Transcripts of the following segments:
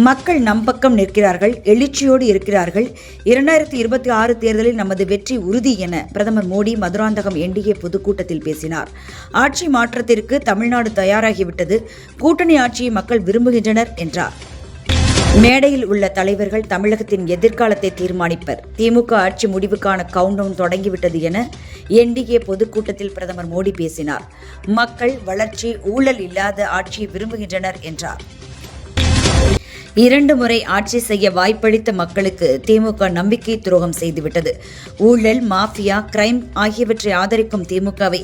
மக்கள் நம் பக்கம் நிற்கிறார்கள், எழுச்சியோடு இருக்கிறார்கள். 2026 தேர்தலில் நமது வெற்றி உறுதி என பிரதமர் மோடி மதுராந்தகம் NDA பொதுக்கூட்டத்தில் பேசினார். ஆட்சி மாற்றத்திற்கு தமிழ்நாடு தயாராகிவிட்டது, கூட்டணி ஆட்சியை மக்கள் விரும்புகின்றனர் என்றார். மேடையில் உள்ள தலைவர்கள் தமிழகத்தின் எதிர்காலத்தை தீர்மானிப்பர். திமுக ஆட்சி முடிவுக்கான கவுண்டவுன் தொடங்கிவிட்டது என NDA பொதுக்கூட்டத்தில் பிரதமர் மோடி பேசினார். மக்கள் வளர்ச்சி, ஊழல் இல்லாத ஆட்சியை விரும்புகின்றனர் என்றார். 2 முறை ஆட்சி செய்ய வாய்ப்பளித்த மக்களுக்கு திமுக நம்பிக்கை துரோகம் செய்துவிட்டது. ஊழல், மாஃபியா, கிரைம் ஆகியவற்றை ஆதரிக்கும் திமுகவை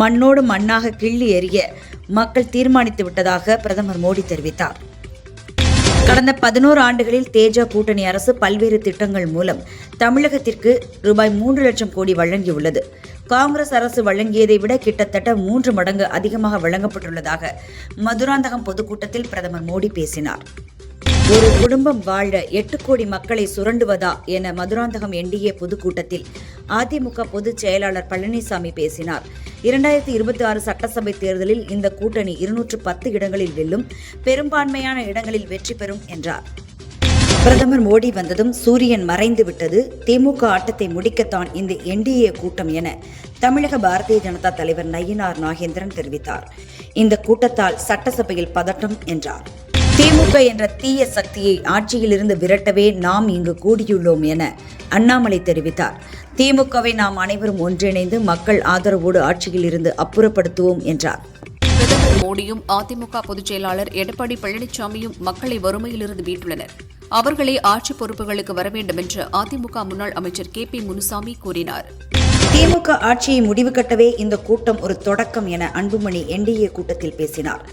மண்ணோடு மண்ணாக கிள்ளி எறிய மக்கள் தீர்மானித்து விட்டதாக பிரதமர் மோடி தெரிவித்தார். கடந்த 11 ஆண்டுகளில் தேஜ கூட்டணி அரசு பல்வேறு திட்டங்கள் மூலம் தமிழகத்திற்கு ரூபாய் 3 லட்சம் கோடி வழங்கியுள்ளது. காங்கிரஸ் அரசு வழங்கியதை விட கிட்டத்தட்ட 3 மடங்கு அதிகமாக வழங்கப்பட்டுள்ளதாக மதுராந்தகம் பொதுக்கூட்டத்தில் பிரதமர் மோடி பேசினார். ஒரு குடும்பம் வாழ 8 கோடி மக்களை சுரண்டுவதா என மதுராந்தகம் NDA பொதுக்கூட்டத்தில் அதிமுக பொதுச் செயலாளர் பழனிசாமி பேசினார். 2026 சட்டசபை தேர்தலில் இந்த கூட்டணி 210 இடங்களில் வெல்லும், பெரும்பான்மையான இடங்களில் வெற்றி பெறும் என்றார். பிரதமர் மோடி வந்ததும் சூரியன் மறைந்து விட்டது, திமுக ஆட்டத்தை முடிக்கத்தான் இந்த NDA கூட்டம் என தமிழக பாரதிய ஜனதா தலைவர் நயினார் நாகேந்திரன் தெரிவித்தார். இந்த கூட்டத்தால் சட்டசபையில் பதட்டம் என்றார். திமுக என்ற தீய சக்தியை ஆட்சியிலிருந்து விரட்டவே நாம் இங்கு கூடியுள்ளோம் என அண்ணாமலை தெரிவித்தார். திமுகவை நாம் அனைவரும் ஒன்றிணைந்து மக்கள் ஆதரவோடு ஆட்சியில் இருந்து அப்புறப்படுத்துவோம் என்றார். பிரதமர் மோடியும் அதிமுக பொதுச் செயலாளர் எடப்பாடி பழனிசாமியும் மக்களை வறுமையிலிருந்து மீட்டுள்ளனர். அவர்களே ஆட்சி பொறுப்புகளுக்கு வர வேண்டும் என்று அதிமுக முன்னாள் அமைச்சர் KP முனுசாமி கூறினார். திமுக ஆட்சியை முடிவு கட்டவே இந்த கூட்டம் ஒரு தொடக்கம் என அன்புமணி NDA கூட்டத்தில் பேசினார்.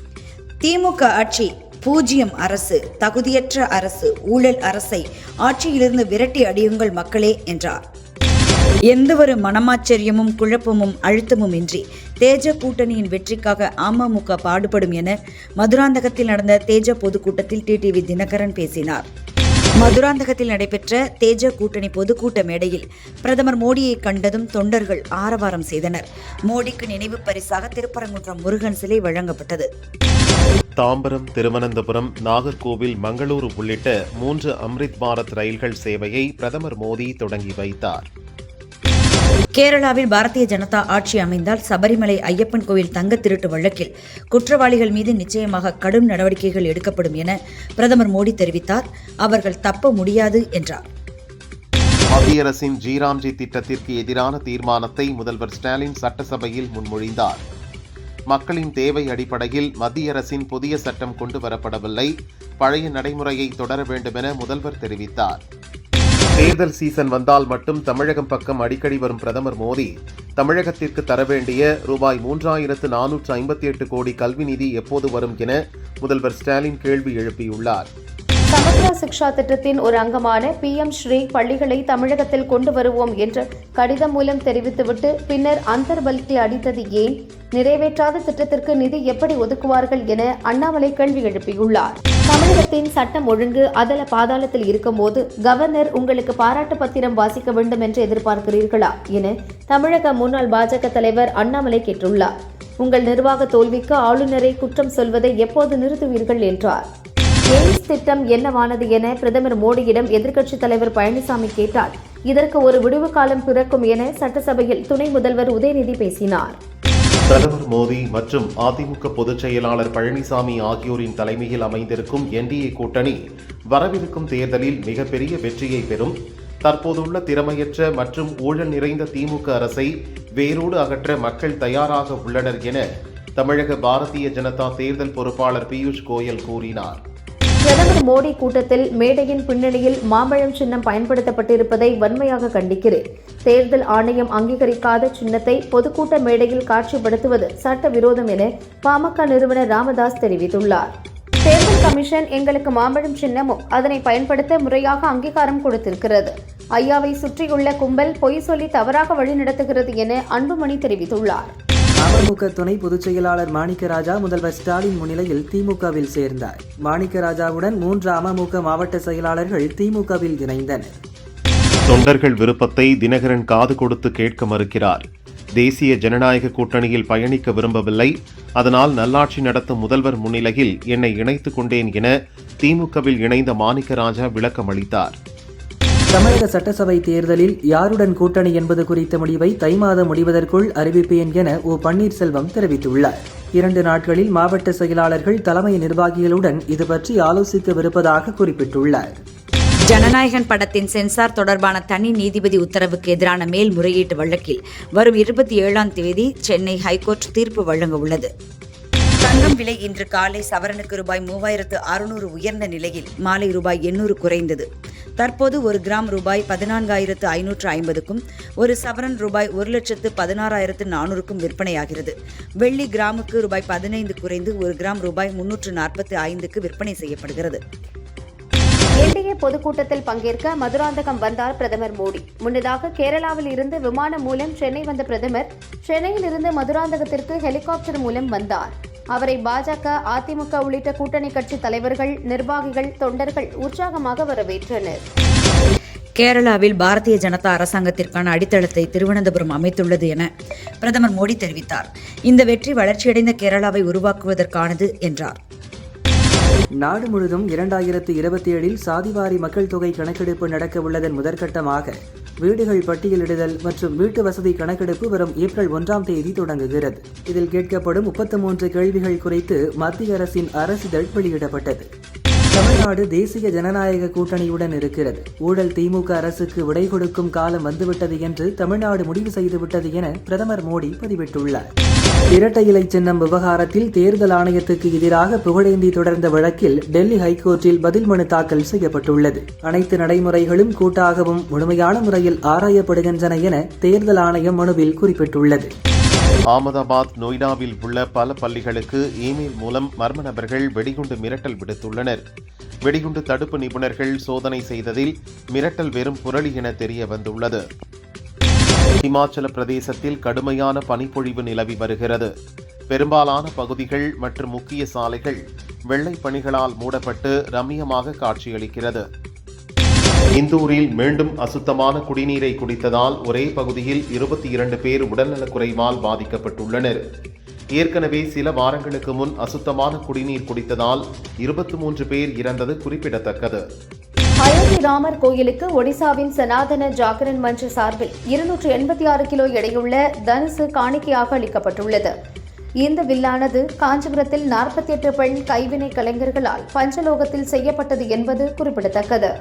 திமுக ஆட்சி பூஜ்யம் அரசு, தகுதியற்ற அரசு, ஊழல் அரசை ஆட்சியிலிருந்து விரட்டி அடியுங்கள் மக்களே என்றார். எந்தவொரு மனமாச்சரியமும் குழப்பமும் அழுத்தமும் இன்றி தேஜ கூட்டணியின் வெற்றிக்காக அமமுக பாடுபடும் என மதுராந்தகத்தில் நடந்த தேஜ பொதுக்கூட்டத்தில் TTV தினகரன் பேசினார். மதுராந்தகத்தில் நடைபெற்ற தேஜ கூட்டணி பொதுக்கூட்ட மேடையில் பிரதமர் மோடியை கண்டதும் தொண்டர்கள் ஆரவாரம் செய்தனர். மோடிக்கு நினைவு பரிசாக திருப்பரங்குன்றம் முருகன் சிலை வழங்கப்பட்டது. தாம்பரம், திருவனந்தபுரம், நாகர்கோவில், மங்களூரு உள்ளிட்ட 3 அம்ரித் பாரத் ரயில்கள் சேவையை பிரதமர் மோடி தொடங்கி வைத்தார். கேரளாவில் பாரதிய ஜனதா ஆட்சி அமைந்தால் சபரிமலை ஐயப்பன் கோவில் தங்க திருட்டு வழக்கில் குற்றவாளிகள் மீது நிச்சயமாக கடும் நடவடிக்கைகள் எடுக்கப்படும் என பிரதமர் மோடி தெரிவித்தார். அவர்கள் தப்ப முடியாது என்றார். மத்திய அரசின் ஜிராம்ஜி திட்டத்திற்கு எதிரான தீர்மானத்தை முதல்வர் ஸ்டாலின் சட்டசபையில் முன்மொழிந்தார். மக்களின் தேவை அடிப்படையில் மத்திய அரசின் புதிய சட்டம் கொண்டு வரப்படவில்லை, பழைய நடைமுறையை தொடர வேண்டும் என முதல்வர் தெரிவித்தார். தேர்தல் சீசன் வந்தால் மட்டும் தமிழகம் பக்கம் அடிக்கடி வரும் பிரதமர் மோடி தமிழகத்திற்கு தர வேண்டிய ரூபாய் 3458 கோடி கல்வி நிதி எப்போது வரும் என முதல்வர் ஸ்டாலின் கேள்வி எழுப்பியுள்ளார். சமக்ரா சிக்ஷா திட்டத்தின் ஒரு அங்கமான PM ஸ்ரீ பள்ளிகளை தமிழகத்தில் கொண்டு வருவோம் என்று கடிதம் மூலம் தெரிவித்துவிட்டு பின்னர் அந்தர்பல்கி அடித்தது ஏன்? நிறைவேற்றாத திட்டத்திற்கு நிதி எப்படி ஒதுக்குவார்கள் என அண்ணாமலை கேள்வி எழுப்பியுள்ளார். தமிழகத்தின் சட்டம் ஒழுங்கு அதல பாதாளத்தில் இருக்கும்போது கவர்னர் உங்களுக்கு பாராட்டு பத்திரம் வாசிக்க வேண்டும் என்று எதிர்பார்க்கிறீர்களா என தமிழக முன்னாள் பாஜக தலைவர் அண்ணாமலை கேட்டுள்ளார். உங்கள் நிர்வாக தோல்விக்கு ஆளுநரை குற்றம் சொல்வதை எப்போது நிறுத்துவீர்கள் என்றார். எய்ம்ஸ் திட்டம் என்னவானது என பிரதமர் மோடியிடம் எதிர்க்கட்சித் தலைவர் பழனிசாமி கேட்டார். இதற்கு ஒரு விடுவு காலம் பிறக்கும் என சட்டசபையில் துணை முதல்வர் உதயநிதி பேசினார். பிரதமர் மோடி மற்றும் அதிமுக பொதுச் செயலாளர் பழனிசாமி ஆகியோரின் தலைமையில் அமைந்திருக்கும் NDA கூட்டணி வரவிருக்கும் தேர்தலில் மிகப்பெரிய வெற்றியை பெறும். தற்போதுள்ள திறமையற்ற மற்றும் ஊழல் நிறைந்த திமுக அரசை வேரோடு அகற்ற மக்கள் தயாராக உள்ளனர் என தமிழக பாரதிய ஜனதா தேர்தல் பொறுப்பாளர் பியூஷ் கோயல் கூறினார். பிரதமர் மோடி கூட்டத்தில் மேடையின் பின்னணியில் மாம்பழம் சின்னம் பயன்படுத்தப்பட்டிருப்பதை வன்மையாக கண்டிக்கிறேன். தேர்தல் ஆணையம் அங்கீகரிக்காத சின்னத்தை பொதுக்கூட்ட மேடையில் காட்சிப்படுத்துவது சட்டவிரோதம் என பாமக நிறுவனர் ராமதாஸ் தெரிவித்துள்ளார். தேர்தல் கமிஷன் எங்களுக்கு மாம்பழம் சின்னமும் அதனை பயன்படுத்த முறையாக அங்கீகாரம் கொடுத்திருக்கிறது. ஐயாவை சுற்றியுள்ள கும்பல் பொய் சொல்லி தவறாக வழிநடத்துகிறது என அன்புமணி தெரிவித்துள்ளார். அமமுக துணை பொதுச் செயலாளர் மாணிக்கராஜா முதல்வர் ஸ்டாலின் முன்னிலையில் திமுகவில் சேர்ந்தார். மாணிக்கராஜாவுடன் 3 அமமுக மாவட்ட செயலாளர்கள் திமுகவில் இணைந்தனர். தொண்டர்கள் விருப்பத்தை தினகரன் காது கொடுத்து கேட்க மறுக்கிறார். தேசிய ஜனநாயக கூட்டணியில் பயணிக்க விரும்பவில்லை, அதனால் நல்லாட்சி நடத்தும் முதல்வர் முன்னிலையில் என்னை இணைத்துக் கொண்டேன் என திமுகவில் இணைந்த மாணிக்க ராஜா விளக்கம் அளித்தார். தமிழக சட்டசபை தேர்தலில் யாருடன் கூட்டணி என்பது குறித்த முடிவை தை மாதம் முடிவதற்குள் அறிவிப்பேன் என ஓ பன்னீர்செல்வம் தெரிவித்துள்ளார். 2 நாட்களில் மாவட்ட செயலாளர்கள் தலைமை நிர்வாகிகளுடன் இது பற்றி ஆலோசிக்கவிருப்பதாக குறிப்பிட்டுள்ளார். ஜனநாயகன் படத்தின் சென்சார் தொடர்பான தனி நீதிபதி உத்தரவுக்கு எதிரான மேல்முறையீட்டு வழக்கில் வரும் 27ஆம் தேதி சென்னை ஹைகோர்ட் தீர்ப்பு வழங்க உள்ளது. தங்கம் விலை இன்று காலை சவரனுக்கு ரூபாய் 3600 உயர்ந்த நிலையில் மாலை ரூபாய் 800 குறைந்தது. தற்போது 1 கிராம் ரூபாய் 14,550க்கும், ஒரு சவரன் ரூபாய் 1,16,400க்கும் விற்பனையாகிறது. வெள்ளி கிராமுக்கு ரூபாய் 15 குறைந்து 1 கிராம் ரூபாய் 345க்கு விற்பனை செய்யப்படுகிறது. என்டிஏ பொதுக்கூட்டத்தில் பங்கேற்க மதுராந்தகம் வந்தார் பிரதமர் மோடி. முன்னதாக கேரளாவில் இருந்து விமானம் மூலம் சென்னை வந்த பிரதமர் சென்னையில் இருந்து மதுராந்தகத்திற்கு ஹெலிகாப்டர் மூலம் வந்தார். அவரை பாஜக, அதிமுக உள்ளிட்ட கூட்டணி கட்சி தலைவர்கள், நிர்வாகிகள், தொண்டர்கள் உற்சாகமாக வரவேற்றனர். கேரளாவில் பாரதிய ஜனதா அரசாங்கத்திற்கான அடித்தளத்தை திருவனந்தபுரம் அமைத்துள்ளது என பிரதமர் மோடி தெரிவித்தார். இந்த வெற்றி வளர்ச்சியடைந்த கேரளாவை உருவாக்குவதற்கானது என்றார். நாடு முழுவதும் 2027இல் சாதிவாரி மக்கள் தொகை கணக்கெடுப்பு நடக்க உள்ளதன் முதற்கட்டமாக வீடுகள் பட்டியலிடுதல் மற்றும் வீட்டு வசதி கணக்கெடுப்பு வரும் ஏப்ரல் 1ஆம் தேதி தொடங்குகிறது. இதில் கேட்கப்படும் 33 கேள்விகள் குறித்து மத்திய அரசின் அரசிதழ் வெளியிடப்பட்டது. தமிழ்நாடு தேசிய ஜனநாயக கூட்டணியுடன் இருக்கிறது. ஊழல் திமுக அரசுக்கு விடை கொடுக்கும் காலம் வந்துவிட்டது என்று தமிழ்நாடு முடிவு செய்துவிட்டது என பிரதமர் மோடி பதிவிட்டுள்ளார். இரட்டை இலை சின்னம் விவகாரத்தில் தேர்தல் ஆணையத்துக்கு எதிராக புகழேந்தி தொடர்ந்த வழக்கில் டெல்லி ஹைகோர்ட்டில் பதில் மனு தாக்கல் செய்யப்பட்டுள்ளது. அனைத்து நடைமுறைகளும் கூட்டாகவும் முழுமையான முறையில் ஆராயப்படுகின்றன என தேர்தல் ஆணையம் மனுவில் குறிப்பிட்டுள்ளது. அகமதாபாத், நொய்டாவில் உள்ள பல பள்ளிகளுக்கு இமெயில் மூலம் மர்ம நபர்கள் வெடிகுண்டு மிரட்டல் விடுத்துள்ளனர். வெடிகுண்டு தடுப்பு நிபுணர்கள் சோதனை செய்ததில் மிரட்டல் வெறும் புரளி என தெரிய வந்துள்ளது. இமாச்சல பிரதேசத்தில் கடுமையான பனிப்பொழிவு நிலவி வருகிறது. பெரும்பாலான பகுதிகள் மற்றும் முக்கிய சாலைகள் வெள்ளை பனிகளால் மூடப்பட்டு ரம்மியமாக காட்சியளிக்கிறது. இந்தூரில் மீண்டும் அசுத்தமான குடிநீரை குடித்ததால் ஒரே பகுதியில் 22 பேர் உடல்நலக்குறைவால் பாதிக்கப்பட்டுள்ளனர். ஏற்கனவே சில வாரங்களுக்கு முன் அசுத்தமான குடிநீர் குடித்ததால் 23 பேர் இறந்தது குறிப்பிடத்தக்கது. அயோத்தி ராமர் கோயிலுக்கு ஒடிசாவின் சனாதன ஜாகரன் மன்ற சார்பில் 286 கிலோ எடையுள்ள தனுசு காணிக்கையாக அளிக்கப்பட்டுள்ளது. இந்த வில்லானது காஞ்சிபுரத்தில் 48 பெண் கைவினை கலைஞர்களால் பஞ்சலோகத்தில் செய்யப்பட்டது என்பது குறிப்பிடத்தக்கது.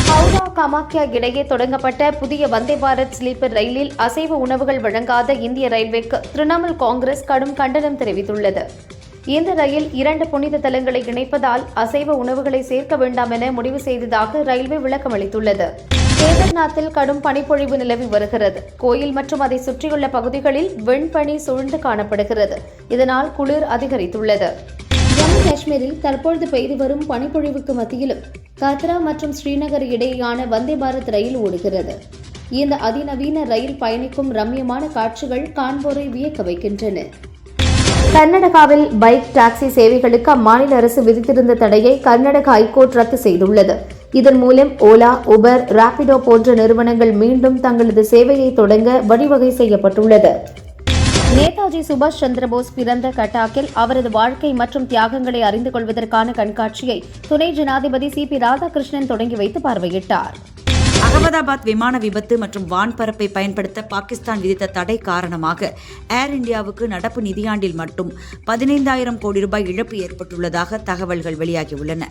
ஹவுரா காமாக்யா இடையே தொடங்கப்பட்ட புதிய வந்தே பாரத் ஸ்லீப்பர் ரயிலில் அசைவ உணவுகள் வழங்காத இந்திய ரயில்வேக்கு திரிணாமுல் காங்கிரஸ் கடும் கண்டனம் தெரிவித்துள்ளது. இந்த ரயில் 2 புனித தலங்களை இணைப்பதால் அசைவ உணவுகளை சேர்க்க வேண்டாம் என முடிவு செய்ததாக ரயில்வே விளக்கம் அளித்துள்ளது. கேதார்நாத்தில் கடும் பனிப்பொழிவு நிலவி வருகிறது. கோயில் மற்றும் அதை சுற்றியுள்ள பகுதிகளில் வெண்பனி சூழ்ந்து காணப்படுகிறது. இதனால் குளிர் அதிகரித்துள்ளது. ஜம்மு காஷ்மீரில் தற்பொழுது பெய்து வரும் பனிப்பொழிவுக்கு மத்தியிலும் கத்ரா மற்றும் ஸ்ரீநகர் இடையேயான வந்தே பாரத் ரயில் ஓடுகிறது. இந்த அதிநவீன ரயில் பயணிக்கும் ரம்மியமான காட்சிகள் காண்போரை வியக்க வைக்கின்றன. கர்நாடகாவில் பைக் டாக்ஸி சேவைகளுக்கு அம்மாநில அரசு விதித்திருந்த தடையை கர்நாடக ஹைகோர்ட் ரத்து செய்துள்ளது. இதன் மூலம் ஓலா, உபர், ராபிடோ போன்ற நிறுவனங்கள் மீண்டும் தங்களது சேவையை தொடங்க வழிவகை செய்யப்பட்டுள்ளது. நேதாஜி சுபாஷ் சந்திரபோஸ் பிறந்த கட்டாக்கில் அவரது வாழ்க்கை மற்றும் தியாகங்களை அறிந்து கொள்வதற்கான கண்காட்சியை துணை ஜனாதிபதி CP ராதாகிருஷ்ணன் தொடங்கி வைத்து பார்வையிட்டார். அகமதாபாத் விமான விபத்து மற்றும் வான்பரப்பை பயன்படுத்த பாகிஸ்தான் விதித்த தடை காரணமாக ஏர் இந்தியாவுக்கு நடப்பு நிதியாண்டில் மட்டும் 15,000 கோடி ரூபாய் இழப்பு ஏற்பட்டுள்ளதாக தகவல்கள் வெளியாகியுள்ளன.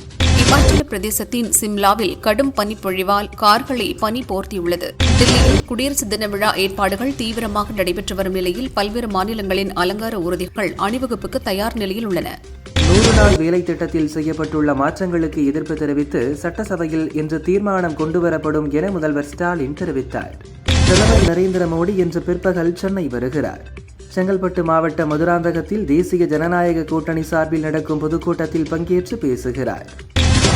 இமாச்சல பிரதேசத்தின் சிம்லாவில் கடும் பனிப்பொழிவால் கார்களை பனி போர்த்தியுள்ளது. தில்லியில் குடியரசு தின விழா ஏற்பாடுகள் தீவிரமாக நடைபெற்று வரும் நிலையில் பல்வேறு மாநிலங்களின் அலங்கார ஊர்திகள் அணிவகுப்புக்கு தயார் நிலையில் உள்ளன. 100 நாள் வேலை திட்டத்தில் செய்யப்பட்டுள்ள மாற்றங்களுக்கு எதிர்ப்பு தெரிவித்து சட்டசபையில் இன்று தீர்மானம் கொண்டுவரப்படும் என முதல்வர் ஸ்டாலின் தெரிவித்தார். பிரதமர் நரேந்திர மோடி இன்று பிற்பகல் சென்னை வருகிறார். செங்கல்பட்டு மாவட்ட மதுராந்தகத்தில் தேசிய ஜனநாயக கூட்டணி சார்பில் நடக்கும் பொதுக்கூட்டத்தில் பங்கேற்று பேசுகிறார்.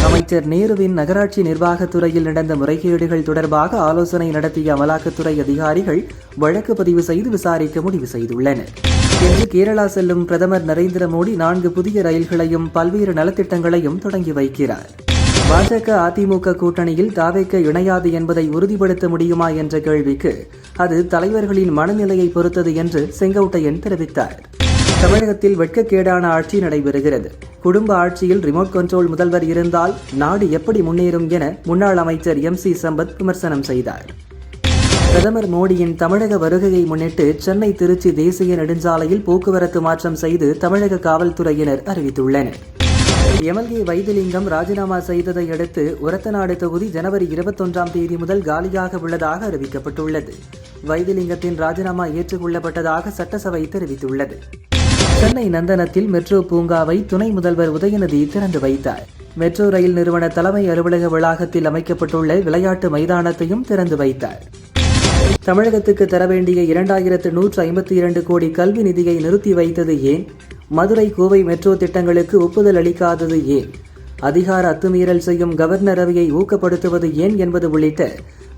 அமைச்சர் நேருவின் நகராட்சி நிர்வாகத்துறையில் நடந்த முறைகேடுகள் தொடர்பாக ஆலோசனை நடத்திய அமலாக்கத்துறை அதிகாரிகள் வழக்கு பதிவு செய்து விசாரிக்க முடிவு செய்துள்ளனர். இன்று கேரளா செல்லும் பிரதமர் நரேந்திர மோடி 4 புதிய ரயில்களையும் பல்வேறு நலத்திட்டங்களையும் தொடங்கி வைக்கிறார். பாஜக அதிமுக கூட்டணியில் தாவேக்க இணையாது என்பதை உறுதிப்படுத்த முடியுமா என்ற கேள்விக்கு அது தலைவர்களின் மனநிலையை பொறுத்தது என்று செங்கோட்டையன் தெரிவித்தார். தமிழகத்தில் வெட்கக்கேடான ஆட்சி நடைபெறுகிறது. குடும்ப ஆட்சியில் ரிமோட் கண்ட்ரோல் முதல்வர் இருந்தால் நாடு எப்படி முன்னேறும் என முன்னாள் அமைச்சர் MC சம்பத் விமர்சனம் செய்தார். பிரதமர் மோடியின் தமிழக வருகையை முன்னிட்டு சென்னை திருச்சி தேசிய நெடுஞ்சாலையில் போக்குவரத்து மாற்றம் செய்து தமிழக காவல்துறையினர் அறிவித்துள்ளனர். MLA வைத்திலிங்கம் ராஜினாமா செய்ததை அடுத்து உரத்தநாடு தொகுதி ஜனவரி 21ஆம் தேதி முதல் காலியாக உள்ளதாக அறிவிக்கப்பட்டுள்ளது. வைத்திலிங்கத்தின் ராஜினாமா ஏற்றுக்கொள்ளப்பட்டதாக சட்டசபை தெரிவித்துள்ளது. சென்னை நந்தனத்தில் மெட்ரோ பூங்காவை துணை முதல்வர் உதயநிதி திறந்து வைத்தார். மெட்ரோ ரயில் நிறுவன தலைமை அலுவலக வளாகத்தில் அமைக்கப்பட்டுள்ள விளையாட்டு மைதானத்தையும் திறந்து வைத்தார். தமிழகத்துக்கு தர வேண்டிய 2152 கோடி கல்வி நிதியை நிறுத்தி வைத்தது ஏன்? மதுரை கோவை மெட்ரோ திட்டங்களுக்கு ஒப்புதல் அளிக்காதது ஏன்? அதிகார அத்துமீறல் செய்யும் கவர்னர் ரவியை ஊக்கப்படுத்துவது ஏன் என்பது உள்ளிட்ட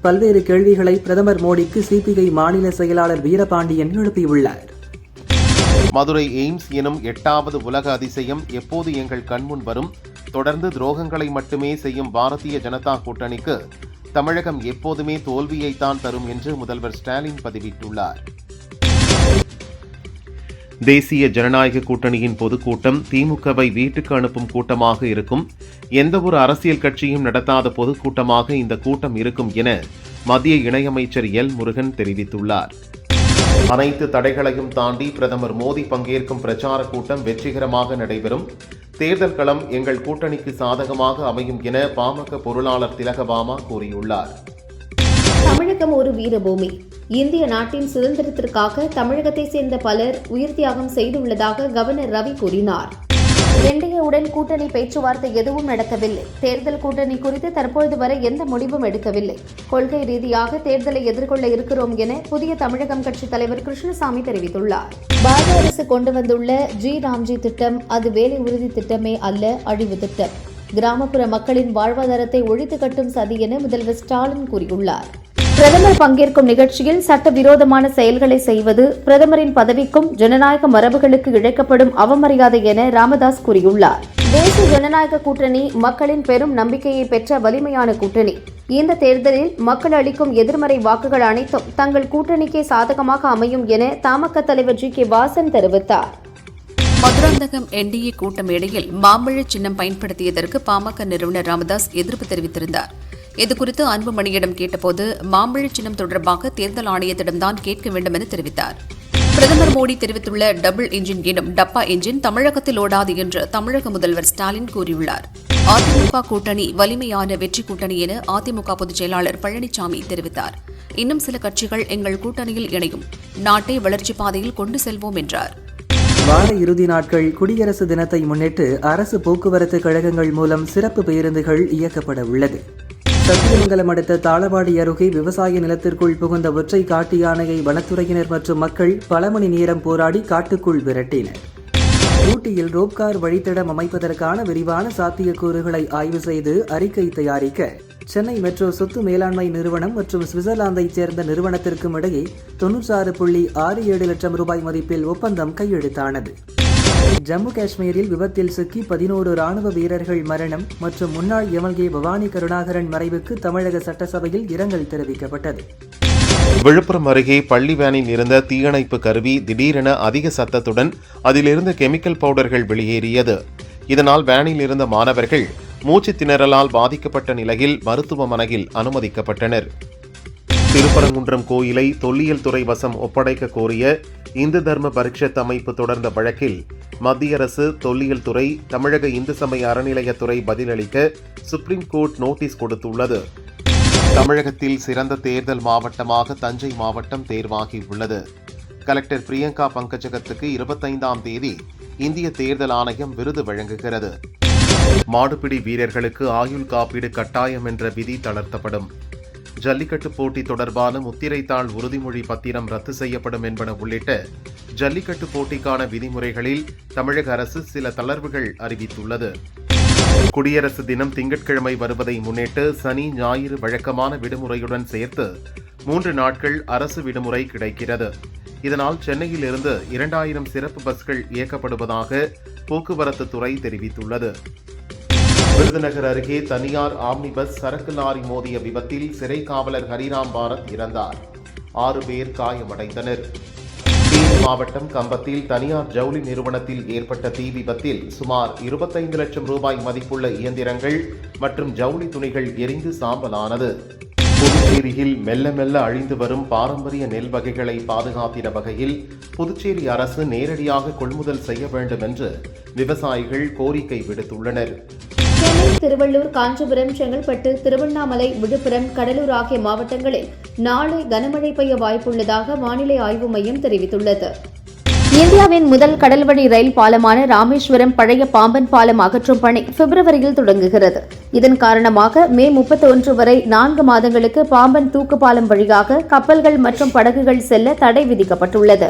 பல்வேறு கேள்விகளை பிரதமர் மோடிக்கு CPI மாநில செயலாளர் வீரபாண்டியன் எழுப்பியுள்ளார். மதுரை எய்ம்ஸ் எனும் 8வது உலக அதிசயம் எப்போது எங்கள் கண்முன் வரும்? தொடர்ந்து துரோகங்களை மட்டுமே செய்யும் பாரதிய ஜனதா கூட்டணிக்கு தமிழகம் எப்போதுமே தோல்வியைத்தான் தரும் என்று முதல்வர் ஸ்டாலின் பதிவிட்டுள்ளார். தேசிய ஜனநாயக கூட்டணியின் பொதுக்கூட்டம் திமுகவை வீட்டுக்கு அனுப்பும் கூட்டமாக இருக்கும். எந்தவொரு அரசியல் கட்சியும் நடத்தாத பொதுக்கூட்டமாக இந்த கூட்டம் இருக்கும் என மத்திய இணையமைச்சர் எல் முருகன் தெரிவித்துள்ளார். அனைத்து தடைகளையும் தாண்டி பிரதமர் மோடி பங்கேற்கும் பிரச்சார கூட்டம் வெற்றிகரமாக நடைபெறும். தேர்தல் களம் எங்கள் கூட்டணிக்கு சாதகமாக அமையும் என பாமக பொருளாளர் திலகபாமா கூறியுள்ளார். தமிழகம் ஒரு வீரபூமி. இந்திய நாட்டின் சுதந்திரத்திற்காக தமிழகத்தை சேர்ந்த பலர் உயிர் தியாகம் செய்துள்ளதாக கவர்னர் ரவி கூறினார். என்டிஏவுடன் கூட்டணி பேச்சுவார்த்தை எதுவும் நடக்கவில்லை. தேர்தல் கூட்டணி குறித்து தற்பொழுது வரை எந்த முடிவும் எடுக்கவில்லை. கொள்கை ரீதியாக தேர்தலை எதிர்கொள்ள இருக்கிறோம் என புதிய தமிழகம் கட்சித் தலைவர் கிருஷ்ணசாமி தெரிவித்துள்ளார். பாரத அரசு கொண்டு வந்துள்ள ராம்ஜி திட்டம் அது வேலை உறுதி திட்டமே அல்ல, அழிவு திட்டம். கிராமப்புற மக்களின் வாழ்வாதாரத்தை ஒழித்து கட்டும் சதி என முதல்வர் ஸ்டாலின் கூறியுள்ளார். பிரதமர் பங்கேற்கும் நிகழ்ச்சியில் சட்டவிரோதமான செயல்களை செய்வது பிரதமரின் பதவிக்கும் ஜனநாயக மரபுகளுக்கு இழைக்கப்படும் அவமரியாதை என ராமதாஸ் கூறியுள்ளார். தேசிய ஜனநாயக கூட்டணி மக்களின் பெரும் நம்பிக்கையை பெற்ற வலிமையான கூட்டணி. இந்த தேர்தலில் மக்கள் அளிக்கும் எதிர்மறை வாக்குகள் அனைத்தும் தங்கள் கூட்டணிக்கே சாதகமாக அமையும் என தமாக தலைவர் GK வாசன் தெரிவித்தார். மதுராந்தகம் NDA கூட்ட மேடையில் மாம்பழ சின்னம் பயன்படுத்தியதற்கு பாமக நிறுவனர் ராமதாஸ் எதிர்ப்பு தெரிவித்திருந்தார். இதுகுறித்து அன்புமணியிடம் கேட்டபோது மாம்பழ சின்னம் தொடர்பாக தேர்தல் ஆணையத்திடம்தான் கேட்க வேண்டும் என தெரிவித்தார். பிரதமர் மோடி தெரிவித்துள்ள டபுள் இன்ஜின் எனும் டப்பா இன்ஜின் தமிழகத்தில் ஓடாது என்று தமிழக முதல்வர் ஸ்டாலின் கூறியுள்ளார். அதிமுக கூட்டணி வலிமையான வெற்றி கூட்டணி என அதிமுக பொதுச் செயலாளர் பழனிசாமி தெரிவித்தார். இன்னும் சில கட்சிகள் எங்கள் கூட்டணியில் இணையும், நாட்டை வளர்ச்சி பாதையில் கொண்டு செல்வோம் என்றார். வார இறுதி நாட்கள் குடியரசு தினத்தை முன்னிட்டு அரசு போக்குவரத்து கழகங்கள் மூலம் சிறப்பு பேருந்துகள் இயக்கப்பட உள்ளது. சத்தியமங்கலம் அடுத்த தாளவாடி அருகே விவசாய நிலத்திற்குள் புகுந்த ஒற்றை காட்டு யானையை வனத்துறையினர் மற்றும் மக்கள் பல மணி நேரம் போராடி காட்டுக்குள் விரட்டினர். ஊட்டியில் ரோப்கார் வழித்தடம் அமைப்பதற்கான விரிவான சாத்தியக்கூறுகளை ஆய்வு செய்து அறிக்கை தயாரிக்க சென்னை மெட்ரோ சொத்து மேலாண்மை நிறுவனம் மற்றும் சுவிட்சர்லாந்தைச் சேர்ந்த நிறுவனத்திற்கும் இடையே 96.67 லட்சம் ரூபாய் மதிப்பில் ஒப்பந்தம் கையெழுத்தானது. ஜம்மு காஷ்மீரில் விபத்தில் சிக்கி 11 ராணுவ வீரர்கள் மரணம் மற்றும் முன்னாள் MLA பவானி கருணாகரன் மறைவுக்கு தமிழக சட்டசபையில் இரங்கல் தெரிவிக்கப்பட்டது. விழுப்புரம் அருகே பள்ளி வேனில் இருந்த தீயணைப்பு கருவி திடீரென அதிக சத்தத்துடன் அதிலிருந்த கெமிக்கல் பவுடர்கள் வெளியேறியது. இதனால் வேனில் இருந்த மாணவர்கள் மூச்சு திணறலால் பாதிக்கப்பட்ட நிலையில் மருத்துவமனையில் அனுமதிக்கப்பட்டனர். திருப்பரங்குன்றம் கோயிலை தொல்லியல் துறை வசம் ஒப்படைக்க கோரிய இந்து தர்ம பரிஷத் அமைப்பு தொடர்ந்த வழக்கில் மத்திய அரசு, தொல்லியல் துறை, தமிழக இந்து சமய அறநிலையத்துறை பதிலளிக்க சுப்ரீம் கோர்ட் நோட்டீஸ் கொடுத்துள்ளது. தமிழகத்தில் சிறந்த தேர்தல் மாவட்டமாக தஞ்சை மாவட்டம் தேர்வாகியுள்ளது. கலெக்டர் பிரியங்கா பங்கஜகத்துக்கு 25ஆம் தேதி இந்திய தேர்தல் ஆணையம் விருது வழங்குகிறது. மாடுபிடி வீரர்களுக்கு ஆயுள் காப்பீடு கட்டாயம் என்ற விதி தளர்த்தப்படும். ஜல்லிக்கட்டு போட்டி தொடர்பான முத்திரைத்தாள் உறுதிமொழி பத்திரம் ரத்து செய்யப்படும் என்பன உள்ளிட்ட ஜல்லிக்கட்டு போட்டிக்கான விதிமுறைகளில் தமிழக அரசு சில தளர்வுகள் அறிவித்துள்ளது. குடியரசு தினம் திங்கட்கிழமை வருவதை முன்னிட்டு சனி, ஞாயிறு வழக்கமான விடுமுறையுடன் சேர்த்து 3 நாட்கள் அரசு விடுமுறை கிடைக்கிறது. இதனால் சென்னையில் இருந்து 2000 சிறப்பு பஸ்கள் இயக்கப்படுவதாக போக்குவரத்து துறை தெரிவித்துள்ளது. விருதுநகர் அருகே தனியார் ஆம்னி பஸ் சரக்கு லாரி மோதிய விபத்தில் சிறை காவலர் ஹரிராம் பாரத் இறந்தார். 6 பேர் காயமடைந்தனர். தேனி மாவட்டம் கம்பத்தில் தனியார் ஜவுளி நிறுவனத்தில் ஏற்பட்ட தீ விபத்தில் சுமார் 25 லட்சம் ரூபாய் மதிப்புள்ள இயந்திரங்கள் மற்றும் ஜவுளி துணிகள் எரிந்து சாம்பலானது. புதுச்சேரியில் மெல்ல மெல்ல அழிந்து வரும் பாரம்பரிய நெல் வகைகளை பாதுகாத்திட வகையில் புதுச்சேரி அரசு நேரடியாக கொள்முதல் செய்ய வேண்டும் என்று விவசாயிகள் கோரிக்கை விடுத்துள்ளனர். சென்னை, திருவள்ளூர், காஞ்சிபுரம், செங்கல்பட்டு, திருவண்ணாமலை, விழுப்புரம், கடலூர் ஆகிய மாவட்டங்களில் நாளை கனமழை பெய்ய வாய்ப்புள்ளதாக வானிலை ஆய்வு மையம் தெரிவித்துள்ளது. இந்தியாவின் முதல் கடல்வழி ரயில் பாலமான ராமேஸ்வரம் பழைய பாம்பன் பாலம் அகற்றும் பணி பிப்ரவரியில் தொடங்குகிறது. இதன் காரணமாக மே 31 வரை 4 மாதங்களுக்கு பாம்பன் தூக்கு பாலம் வழியாக கப்பல்கள் மற்றும் படகுகள் செல்ல தடை விதிக்கப்பட்டுள்ளது.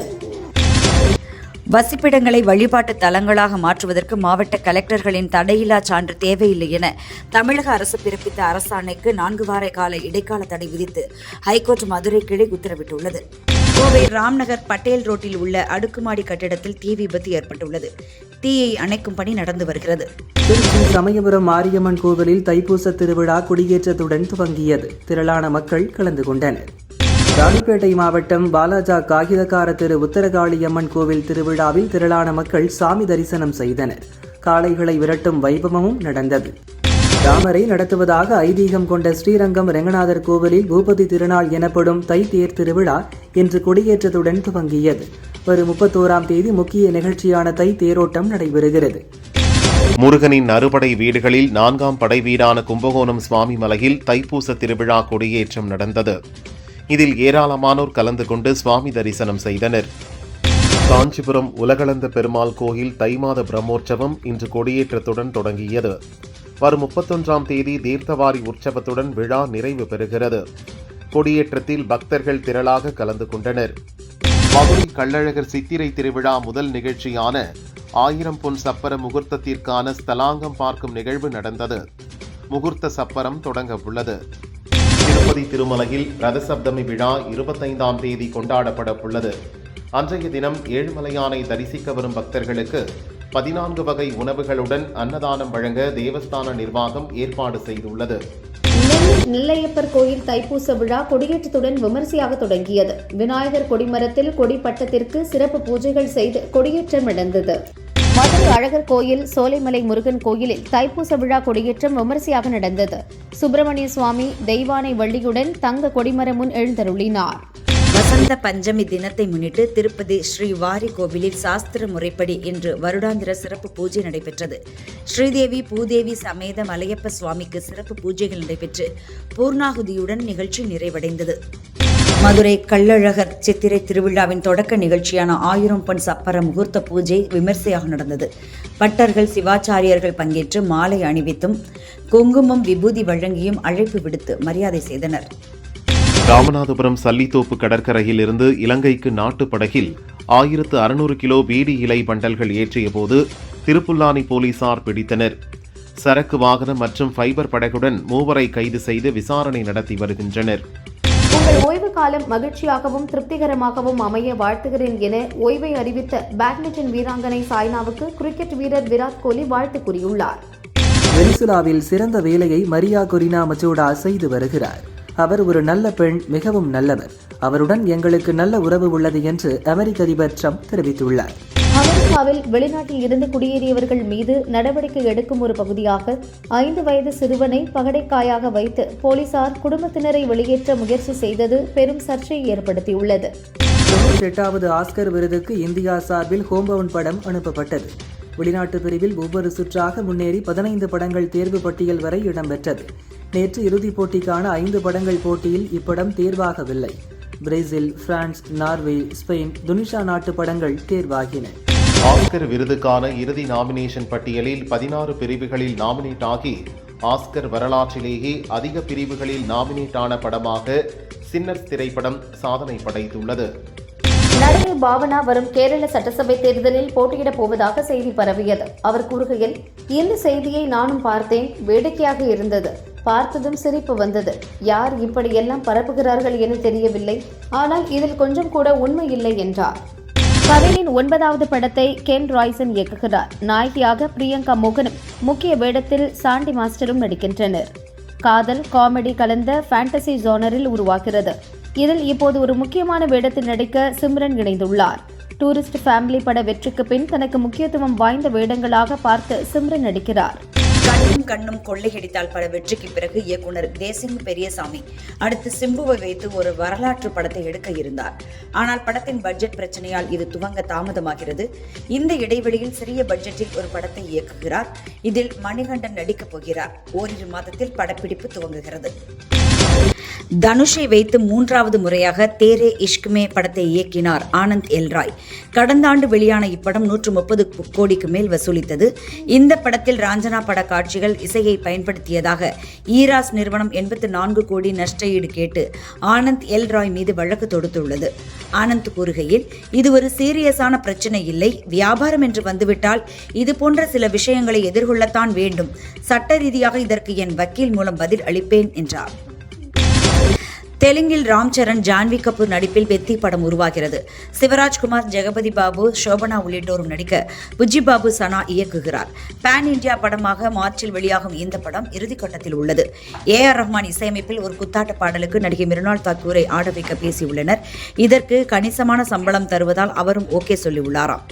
வசிப்பிடங்களை வழிபாட்டு தலங்களாக மாற்றுவதற்கு மாவட்ட கலெக்டர்களின் தடையில்லா சான்று தேவையில்லை என தமிழக அரசு பிறப்பித்த அரசாணைக்கு 4 வார கால இடைக்கால தடை விதித்து ஹைகோர்ட் மதுரை கிளை உத்தரவிட்டுள்ளது. கோவை ராம்நகர் பட்டேல் ரோட்டில் உள்ள அடுக்குமாடி கட்டிடத்தில் தீ விபத்து ஏற்பட்டுள்ளது. தீயை அணைக்கும் பணி நடந்து வருகிறது. திருச்சி சமயபுரம் மாரியம்மன் கோவிலில் தைப்பூச திருவிழா கொடியேற்றத்துடன் துவங்கியது. திரளான மக்கள் கலந்து கொண்டனர். ராணிப்பேட்டை மாவட்டம் பாலாஜா காகிதக்கார திரு உத்தரகாளியம்மன் கோவில் திருவிழாவில் திரளான மக்கள் சாமி தரிசனம் செய்தனர். காளைகளை விரட்டும் வைபவமும் நடந்தது. ராமரை நடத்துவதாக ஐதீகம் கொண்ட ஸ்ரீரங்கம் ரெங்கநாதர் கோவிலில் பூபதி திருநாள் எனப்படும் தை தேர் திருவிழா இன்று கொடியேற்றத்துடன் துவங்கியது. வரும் 31ஆம் தேதி முக்கிய நிகழ்ச்சியான தை தேரோட்டம் நடைபெறுகிறது. முருகனின் அறுபடை வீடுகளில் 4ஆம் படை வீடான கும்பகோணம் சுவாமி மலையில் தைப்பூச திருவிழா கொடியேற்றம் நடந்தது. இதில் ஏராளமானோர் கலந்து கொண்டு சுவாமி தரிசனம் செய்தனர். காஞ்சிபுரம் உலகளந்த பெருமாள் கோயில் தை மாத பிரம்மோற்சவம் இன்று கொடியேற்றத்துடன் தொடங்கியது. வரும் 31ஆம் தேதி தீர்த்தவாரி உற்சவத்துடன் விழா நிறைவு பெறுகிறது. கொடியேற்றத்தில் பக்தர்கள் திரளாக கலந்து கொண்டனர். மதுரை கள்ளழகர் சித்திரை திருவிழா முதல் நிகழ்ச்சியான 1000 பொன் சப்பர முகூர்த்தத்திற்கான ஸ்தலாங்கம் பார்க்கும் நிகழ்வு நடந்தது. முகூர்த்த சப்பரம் தொடங்க உள்ளது. திருப்பதி திருமலையில் ரதசப்தமி விழா 25ஆம் தேதி கொண்டாடப்பட உள்ளது. அன்றைய தினம் ஏழுமலையானை தரிசிக்க வரும் பக்தர்களுக்கு 14 வகை உணவுகளுடன் அன்னதானம் வழங்க தேவஸ்தான நிர்வாகம் ஏற்பாடு செய்துள்ளது. நெல்லையப்பர் கோயில் தைப்பூச விழா கொடியேற்றத்துடன் விமரிசையாக தொடங்கியது. விநாயகர் கொடிமரத்தில் கொடிப்பட்டத்திற்கு சிறப்பு பூஜைகள் செய்து கொடியேற்றம் நடந்தது. மதுரை அழகர் கோயில், சோலைமலை முருகன் கோயிலில் தைப்பூச விழா கொடியேற்றம் விமரிசையாக நடந்தது. சுப்பிரமணிய சுவாமி தெய்வானை வள்ளியுடன் தங்க கொடிமரம் முன் எழுந்தருளினார். வசந்த பஞ்சமி தினத்தை முன்னிட்டு திருப்பதி ஸ்ரீ வாரி கோவிலில் சாஸ்திர முறைப்படி இன்று வருடாந்திர சிறப்பு பூஜை நடைபெற்றது. ஸ்ரீதேவி பூதேவி சமேத மலையப்ப சுவாமிக்கு சிறப்பு பூஜைகள் நடைபெற்று பூர்ணாகுதியுடன் நிகழ்ச்சி நிறைவடைந்தது. மதுரை கள்ளழகர் சித்திரை திருவிழாவின் தொடக்க நிகழ்ச்சியான 1000 பொன் சப்பர முகூர்த்த பூஜை விமர்சையாக நடந்தது. பட்டர்கள் சிவாச்சாரியர்கள் பங்கேற்று மாலை அணிவித்தும் குங்குமம் விபூதி வழங்கியும் அழைப்பு விடுத்து மரியாதை செய்தனர். ராமநாதபுரம் சல்லித்தோப்பு கடற்கரையில் இருந்து இலங்கைக்கு நாட்டு படகில் 1600 கிலோ பீடி இலை பண்டல்கள் ஏற்றிய போது திருப்புல்லானி போலீசார் பிடித்தனர். சரக்கு வாகனம் மற்றும் ஃபைபர் படகுடன் 3 கைது செய்து விசாரணை நடத்தி வருகின்றனர். உங்கள் ஓய்வு காலம் மகிழ்ச்சியாகவும் திருப்திகரமாகவும் அமைய வாழ்த்துகிறேன் என ஓய்வை அறிவித்த பேட்மிண்டன் வீராங்கனை சாய்னாவுக்கு கிரிக்கெட் வீரர் விராட் கோலி வாழ்த்து கூறியுள்ளார். வெனிசுலாவில் சிறந்த வேலையை மரியா கொரினா மச்சோடா செய்து வருகிறார். அவர் ஒரு நல்ல பெண், மிகவும் நல்லவர். அவருடன் எங்களுக்கு நல்ல உறவு உள்ளது என்று அமெரிக்க அதிபர் ட்ரம்ப் தெரிவித்துள்ளார். அமெரிக்காவில் வெளிநாட்டில் இருந்து குடியேறியவர்கள் மீது நடவடிக்கை எடுக்கும் ஒரு பகுதியாக 5 வயது சிறுவனை பகடைக்காயாக வைத்து போலீசார் குடும்பத்தினரை வெளியேற்ற முயற்சி செய்தது பெரும் சர்ச்சையை ஏற்படுத்தியுள்ளது. 98வது ஆஸ்கர் விருதுக்கு இந்தியா சார்பில் ஹோம்பவுண்ட் படம் அனுப்பப்பட்டது. வெளிநாட்டு பிரிவில் ஒவ்வொரு சுற்றாக முன்னேறி 15 படங்கள் தேர்வு பட்டியல் வரை இடம்பெற்றது. நேற்று இறுதிப் போட்டிக்கான 5 படங்கள் போட்டியில் இப்படம் தேர்வாகவில்லை. Brazil, France, Norway, Spain, Tunisia நாட்டு படங்கள் தேர்வாகின. ஆஸ்கர் விருதுக்கான இறுதி நாமினேஷன் பட்டியலில் 16 பிரிவுகளில் நாமினேட் ஆகி ஆஸ்கர் வரலாற்றிலேயே அதிக பிரிவுகளில் நாமினேட் ஆன படமாக சின்னர்ஸ் திரைப்படம் சாதனை படைத்துள்ளது. நடிகை பாவனா வரும் கேரள சட்டசபை தேர்தலில் போட்டியிடப் போவதாக செய்தி பரவியது. அவர் கூறுகையில், இந்த செய்தியை நானும் பார்த்தேன், வேடிக்கையாக இருந்தது. பார்த்ததும் சிரிப்பு வந்தது. யார் இப்படியெல்லாம் பரப்புகிறார்கள் என தெரியவில்லை. ஆனால் இதில் கொஞ்சம் கூட உண்மை இல்லை என்றார். கவினின் 9வது படத்தை கென் ராய்சன் இயக்குகிறார். நாயகியாக பிரியங்கா மோகனும் முக்கிய வேடத்தில் சாண்டி மாஸ்டரும் நடிக்கின்றனர். காதல் காமெடி கலந்த ஃபேண்டசி ஜோனரில் உருவாகிறது. இதில் இப்போது ஒரு முக்கியமான வேடத்தில் நடிக்க சிம்ரன் இணைந்துள்ளார். டூரிஸ்ட் ஃபேமிலி பட வெற்றிக்கு பின் தனக்கு முக்கியத்துவம் வாய்ந்த வேடங்களாக பார்த்து சிம்ரன் நடிக்கிறார். கண்ணும் கண்ணும் கொள்ளையடித்தால் பட வெற்றிக்கு பிறகு இயக்குனர் தேசிங் பெரியசாமி அடுத்து சிம்புவை வைத்து ஒரு வரலாற்று படத்தை எடுக்க இருந்தார். ஆனால் படத்தின் பட்ஜெட் பிரச்சனையால் இது துவங்க தாமதமாகிறது. இந்த இடைவெளியில் சிறிய பட்ஜெட்டில் ஒரு படத்தை இயக்குகிறார். இதில் மணிகண்டன் நடிக்கப் போகிறார். ஓரிரு மாதத்தில் படப்பிடிப்பு துவங்குகிறது. தனுஷை வைத்து 3வது முறையாக தேரே இஷ்க்மே படத்தை இயக்கினார் ஆனந்த் எல் ராய். கடந்த ஆண்டு வெளியான இப்படம் 130 கோடிக்கு மேல் வசூலித்தது. இந்த படத்தில் ராஞ்சனா பட காட்சிகள் இசையை பயன்படுத்தியதாக ஈராஸ் நிறுவனம் 84 கோடி நஷ்ட ஈடு கேட்டு ஆனந்த் எல் ராய் மீது வழக்கு தொடுத்துள்ளது. ஆனந்த் கூறுகையில், இது ஒரு சீரியஸான பிரச்சனை இல்லை. வியாபாரம் என்று வந்துவிட்டால் இது போன்ற சில விஷயங்களை எதிர்கொள்ளத்தான் வேண்டும். சட்ட ரீதியாக இதற்கு என் வக்கீல் மூலம் பதில் அளிப்பேன் என்றார். தெலுங்கில் ராம் சரண் ஜான்வி கபூர் நடிப்பில் பெத்தி படம் உருவாகிறது. சிவராஜ்குமார், ஜெகபதி பாபு, சோபனா உள்ளிட்டோரும் நடிக்க புஜ்ஜிபாபு சனா இயக்குகிறார். பேன் இந்தியா படமாக மார்ச்சில் வெளியாகும் இந்த படம் இறுதிக்கட்டத்தில் உள்ளது. AR ரஹ்மான் இசையமைப்பில் ஒரு குத்தாட்ட பாடலுக்கு நடிகை மிருனால் தாக்கூரை ஆட வைக்க பேசியுள்ளனர். இதற்கு கணிசமான சம்பளம் தருவதால் அவரும் ஓகே சொல்லியுள்ளாராம்.